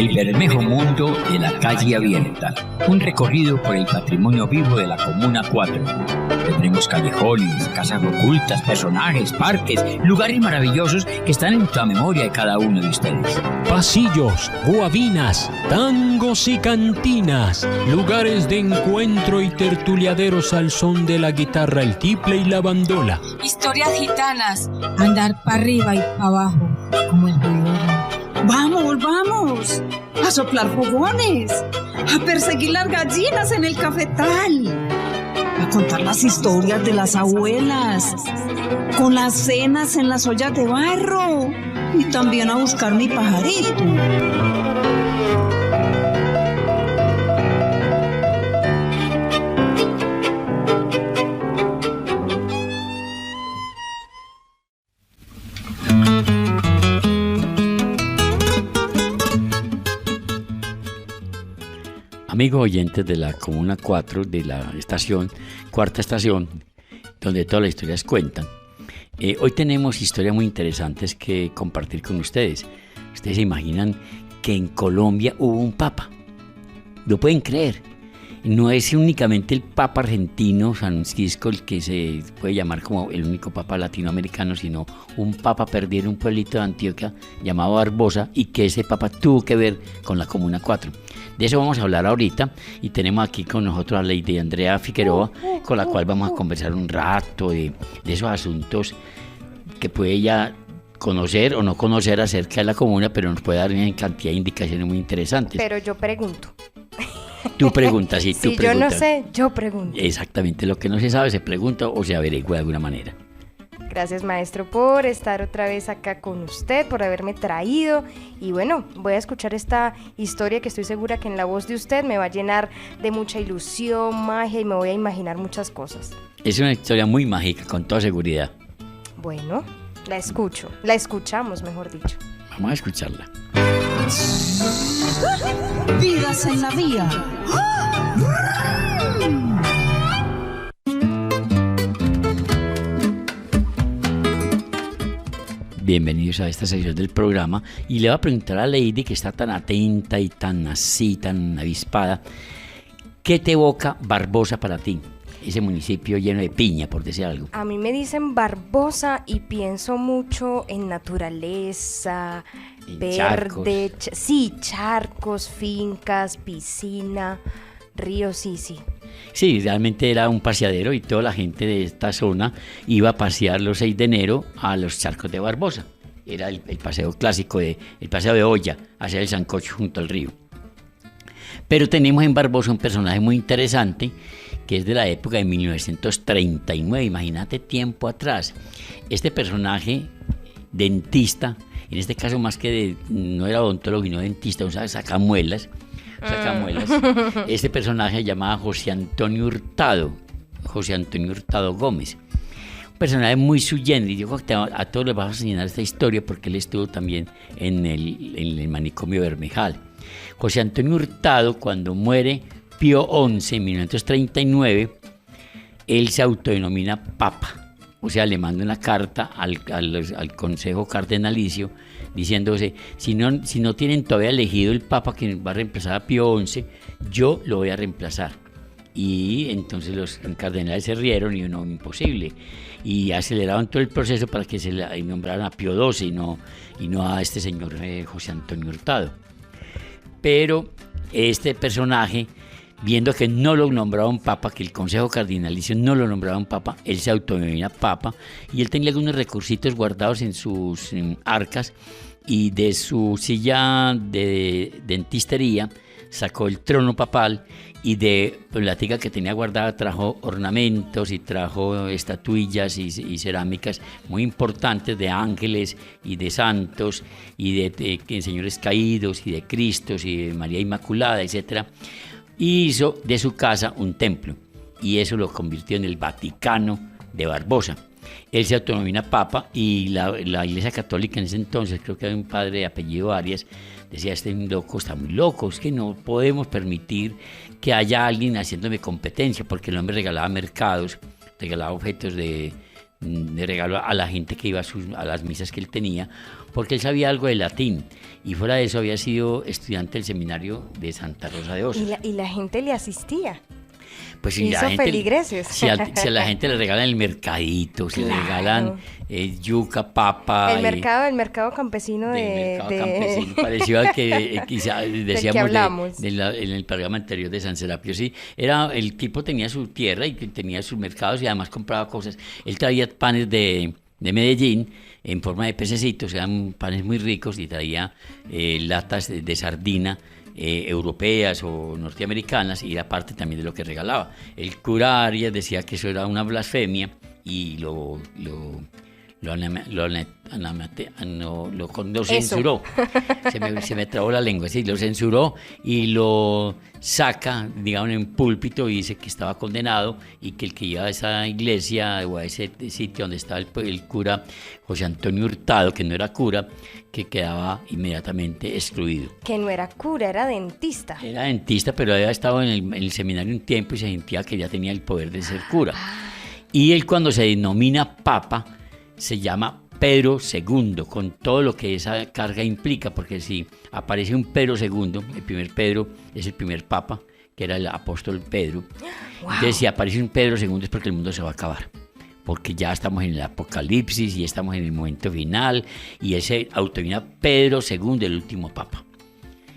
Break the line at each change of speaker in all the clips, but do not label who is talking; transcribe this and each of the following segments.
El Bermejo Mundo de la Calle Abierta. Un recorrido por el patrimonio vivo de la Comuna 4. Tendremos callejones, casas ocultas, personajes, parques, lugares maravillosos que están en la memoria de cada uno de ustedes.
Pasillos, guabinas, tangos y cantinas. Lugares de encuentro y tertuliaderos al son de la guitarra, el tiple y la bandola.
Historias gitanas. Andar para arriba y para abajo, como el gobierno.
¡Vamos! A soplar fogones, a perseguir las gallinas en el cafetal, a contar las historias de las abuelas, con las cenas en las ollas de barro y también a buscar mi pajarito.
Amigos oyentes de la Comuna 4, de la estación, cuarta estación, donde todas las historias cuentan. Hoy tenemos historias muy interesantes que compartir con ustedes. Ustedes se imaginan que en Colombia hubo un papa. ¿Lo pueden creer? No es únicamente el papa argentino, Francisco, el que se puede llamar como el único papa latinoamericano, sino un papa perdido en un pueblito de Antioquia llamado Barbosa, y que ese papa tuvo que ver con la Comuna 4. De eso vamos a hablar ahorita, y tenemos aquí con nosotros a Lady Andrea Figueroa, con la cual vamos a conversar un rato de esos asuntos que puede ella conocer o no conocer acerca de la comuna, pero nos puede dar una cantidad de indicaciones muy interesantes.
Pero yo pregunto.
Tú preguntas, sí, tú
si
preguntas.
yo no sé, yo pregunto.
Exactamente, lo que no se sabe se pregunta o se averigua de alguna manera.
Gracias, maestro, por estar otra vez acá con usted, por haberme traído. Y bueno, voy a escuchar esta historia que estoy segura que en la voz de usted me va a llenar de mucha ilusión, magia, y me voy a imaginar muchas cosas. Es
una historia muy mágica, con toda seguridad.
Bueno, la escuchamos, mejor dicho.
Vamos a escucharla.
Vidas en la vía.
Bienvenidos a esta sección del programa, y le voy a preguntar a Lady, que está tan atenta y tan así, tan avispada, ¿qué te evoca Barbosa para ti? Ese municipio lleno de piña, por decir algo.
A mí me dicen Barbosa y pienso mucho en naturaleza, en verde, charcos, fincas, piscina, ríos, sí.
Sí, realmente era un paseadero, y toda la gente de esta zona iba a pasear los 6 de enero a los charcos de Barbosa. Era el paseo clásico, el paseo de olla hacia el sancocho junto al río. Pero tenemos en Barbosa un personaje muy interesante, que es de la época de 1939, imagínate, tiempo atrás. Este personaje, dentista, en este caso más que no era odontólogo sino dentista, un sacamuelas. Este personaje se llamaba José Antonio Hurtado Gómez. Un personaje muy sui generis. Yo creo que a todos les vamos a enseñar esta historia porque él estuvo también en el manicomio Bermejal. José Antonio Hurtado, cuando muere Pío XI en 1939, él se autodenomina papa. O sea, le manda una carta al Consejo Cardenalicio diciéndose, si no tienen todavía elegido el papa que va a reemplazar a Pío XI, yo lo voy a reemplazar. Y entonces los cardenales se rieron y no, imposible. Y aceleraron todo el proceso para que se le nombraran a Pío XII y no a este señor José Antonio Hurtado. Pero este personaje, viendo que no lo nombraba un papa, que el Consejo Cardinalicio no lo nombraba un papa, él se autodenomina papa, y él tenía algunos recursitos guardados en sus arcas, y de su silla de dentistería sacó el trono papal, y de la tica que tenía guardada trajo ornamentos y trajo estatuillas y cerámicas muy importantes de ángeles y de santos y de señores caídos y de Cristos y de María Inmaculada, etc. Y hizo de su casa un templo, y eso lo convirtió en el Vaticano de Barbosa. Él se autodenomina papa, y la Iglesia Católica en ese entonces, creo que había un padre de apellido Arias, decía, este loco está muy loco, es que no podemos permitir que haya alguien haciéndome competencia, porque el hombre regalaba mercados, regalaba objetos de de regalo a la gente que iba a las misas que él tenía, porque él sabía algo de latín y fuera de eso había sido estudiante del seminario de Santa Rosa de Osos.
Y la gente le asistía.
Pues si
Hizo feligreses.
Si a la gente le regalan el mercadito, si le regalan yuca, papa.
El mercado campesino
campesino, parecido al que decíamos
en
el programa anterior de San Serapio. Sí, el tipo tenía su tierra y tenía sus mercados y además compraba cosas. Él traía panes de Medellín en forma de pececitos, eran panes muy ricos, y traía latas de sardina europeas o norteamericanas, y era parte también de lo que regalaba. El cura Arias decía que eso era una blasfemia y lo censuró. Se me trabó la lengua, sí, lo censuró y lo saca, digamos, en púlpito, y dice que estaba condenado y que el que iba a esa iglesia o a ese sitio donde estaba el cura José Antonio Hurtado, que no era cura, que quedaba inmediatamente excluido.
Que no era cura, era dentista.
Era dentista, pero había estado en el seminario un tiempo y se sentía que ya tenía el poder de ser cura. Y él, cuando se denomina papa, se llama Pedro II, con todo lo que esa carga implica, porque si aparece un Pedro II, el primer Pedro es el primer papa, que era el apóstol Pedro. Wow. Entonces, si aparece un Pedro II es porque el mundo se va a acabar, porque ya estamos en el apocalipsis y estamos en el momento final, y ese autodenomina Pedro II, el último papa.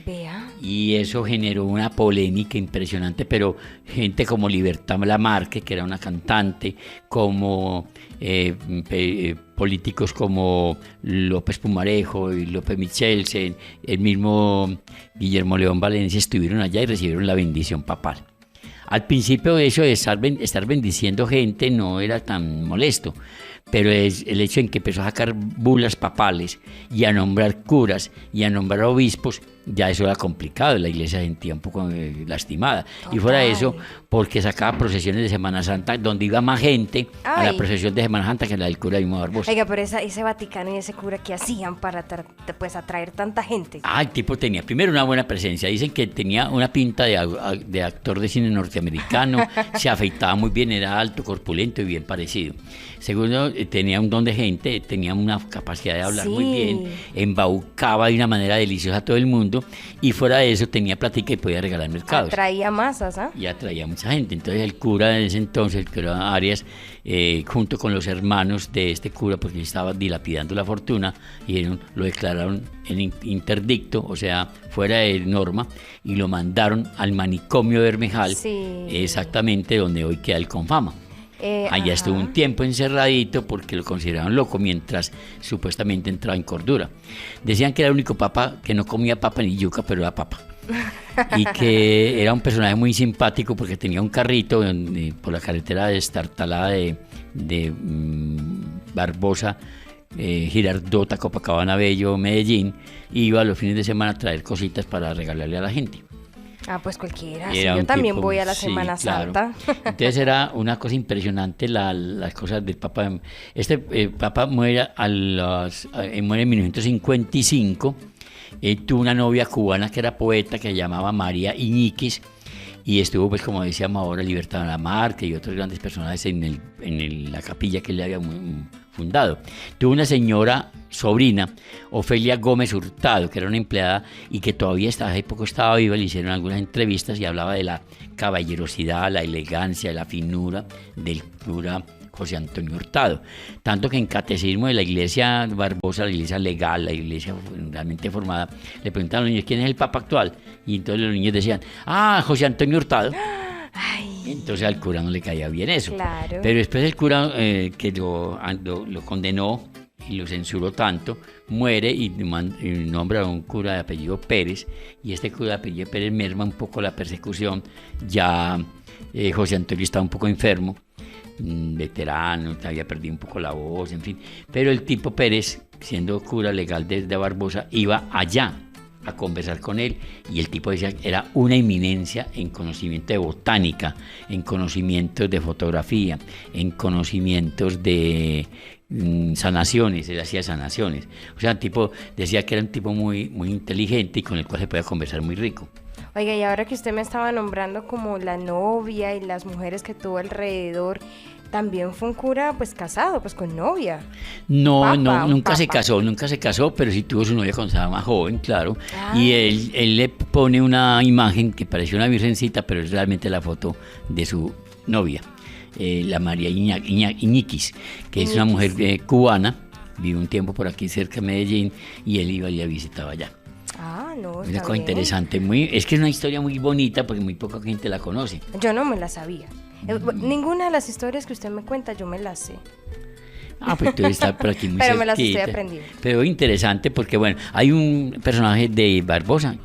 Vea.
Y eso generó una polémica impresionante, pero gente como Libertad Lamarque, que era una cantante, como políticos como López Pumarejo y López Michelsen, el mismo Guillermo León Valencia, estuvieron allá y recibieron la bendición papal. Al principio eso de estar bendiciendo gente no era tan molesto, pero es el hecho en que empezó a sacar bulas papales y a nombrar curas y a nombrar obispos, ya eso era complicado, la iglesia se sentía un poco lastimada. Total. Y fuera eso, porque sacaba procesiones de Semana Santa donde iba más gente a la procesión de Semana Santa que la del cura de Barbosa.
Oiga, pero ese Vaticano y ese cura, ¿qué hacían para atraer tanta gente?
El tipo tenía primero una buena presencia, dicen que tenía una pinta de actor de cine norteamericano, se afeitaba muy bien, era alto, corpulento y bien parecido. Segundo, tenía un don de gente, tenía una capacidad de hablar muy bien, embaucaba de una manera deliciosa a todo el mundo, y fuera de eso tenía plática y podía regalar mercados.
Atraía masas, ¿ah?
Y atraía mucha gente. Entonces el cura de ese entonces, el cura Arias, junto con los hermanos de este cura, porque estaba dilapidando la fortuna, y lo declararon en interdicto, o sea, fuera de norma, y lo mandaron al manicomio de Bermejal, exactamente donde hoy queda el Confama. Allá estuvo un tiempo encerradito porque lo consideraban loco, mientras supuestamente entraba en cordura. Decían que era el único papa que no comía papa ni yuca, pero era papa. Y que era un personaje muy simpático porque tenía un carrito por la carretera destartalada de Barbosa, Girardota, Copacabana Bello, Medellín, y iba los fines de semana a traer cositas para regalarle a la gente.
Pues cualquiera, sí, yo también voy a la Semana Santa.
Entonces era una cosa impresionante las cosas del Papa. Este Papa muere en 1955, tuvo una novia cubana que era poeta, que se llamaba María Iñiquis, y estuvo, pues como decíamos ahora, Libertad Lamarque y otros grandes personajes en la capilla que él le había fundado. Tuvo una señora sobrina, Ofelia Gómez Hurtado, que era una empleada y que todavía hace poco estaba viva. Le hicieron algunas entrevistas y hablaba de la caballerosidad, la elegancia, la finura del cura José Antonio Hurtado. Tanto que en catecismo de la iglesia Barbosa, la iglesia legal, la iglesia realmente formada, le preguntaban a los niños quién es el papa actual, y entonces los niños decían, José Antonio Hurtado. Entonces al cura no le caía bien eso.
Claro.
Pero después el cura que lo condenó y lo censuró tanto, muere y nombra a un cura de apellido Pérez, y este cura de apellido Pérez merma un poco la persecución. Ya José Antonio estaba un poco enfermo, veterano, había perdido un poco la voz, en fin, pero el tipo Pérez, siendo cura legal de Barbosa, iba allá a conversar con él, y el tipo decía que era una eminencia en conocimiento de botánica, en conocimientos de fotografía, en conocimientos de sanaciones. Él hacía sanaciones, o sea, el tipo decía que era un tipo muy, muy inteligente y con el cual se podía conversar muy rico.
Oiga, y ahora que usted me estaba nombrando como la novia y las mujeres que tuvo alrededor, También fue un cura, pues casado, pues con novia.
No,
Papa,
no,
un
nunca se
papa.
casó, pero sí tuvo su novia cuando estaba más joven, claro.
Ah.
Y él le pone una imagen que parece una virgencita, pero es realmente la foto de su novia, la María Iñiquis, que es una mujer cubana, vive un tiempo por aquí cerca de Medellín, y él iba y la visitaba allá.
Ah, no,
Es
está
una cosa
bien.
interesante, es que es una historia muy bonita porque muy poca gente la conoce.
Yo no me la sabía. Ninguna de las historias que usted me cuenta yo me las sé.
Ah, pues tú estás por aquí muy
Pero me las estoy
cerquita.
aprendiendo.
Pero interesante porque, bueno, hay un personaje de Barbosa,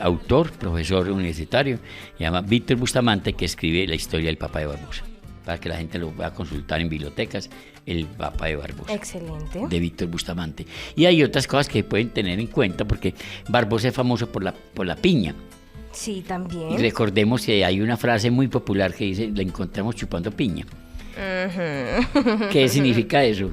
autor, profesor universitario, se llama Víctor Bustamante, que escribe la historia del Papa de Barbosa, para que la gente lo pueda consultar en bibliotecas, el Papa de Barbosa.
Excelente.
De Víctor Bustamante. Y hay otras cosas que pueden tener en cuenta porque Barbosa es famoso por la piña.
Sí,
Y
también.
recordemos que hay una frase muy popular que dice, la encontramos chupando piña.
Ujú.
¿Qué significa eso?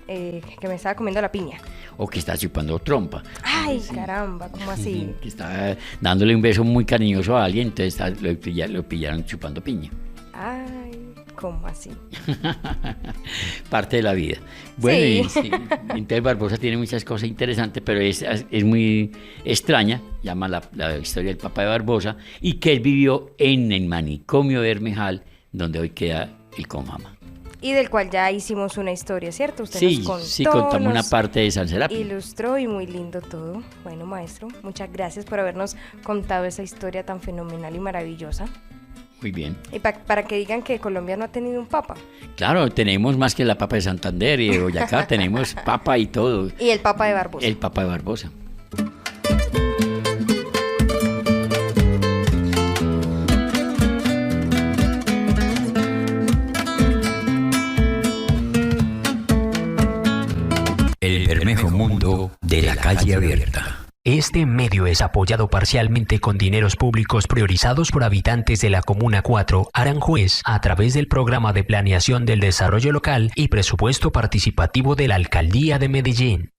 Que me estaba comiendo la piña.
O que está chupando trompa.
Ay, caramba, ¿cómo así?
Que está dándole un beso muy cariñoso a alguien, entonces lo pillaron chupando piña.
Ay, ¿cómo así?
Parte de la vida. Bueno,
Sí.
y sí, entonces Barbosa tiene muchas cosas interesantes, pero es muy extraña, llama la historia del Papa de Barbosa, y que él vivió en el manicomio de Bermejal, donde hoy queda el Confama.
Y del cual ya hicimos una historia, ¿cierto? Usted
Sí,
nos contó,
sí, contamos una
nos
parte de San Serapio.
ilustró y muy lindo todo. Bueno, maestro, muchas gracias por habernos contado esa historia tan fenomenal y maravillosa.
Muy bien.
Y para que digan que Colombia no ha tenido un papa.
Claro, tenemos más que la Papa de Santander y de Boyacá, tenemos Papa y todo.
Y el papa de Barbosa.
El Papa de Barbosa.
El Bermejo Mundo de la Calle Abierta.
Este medio es apoyado parcialmente con dineros públicos priorizados por habitantes de la Comuna 4, Aranjuez, a través del Programa de Planeación del Desarrollo Local y Presupuesto Participativo de la Alcaldía de Medellín.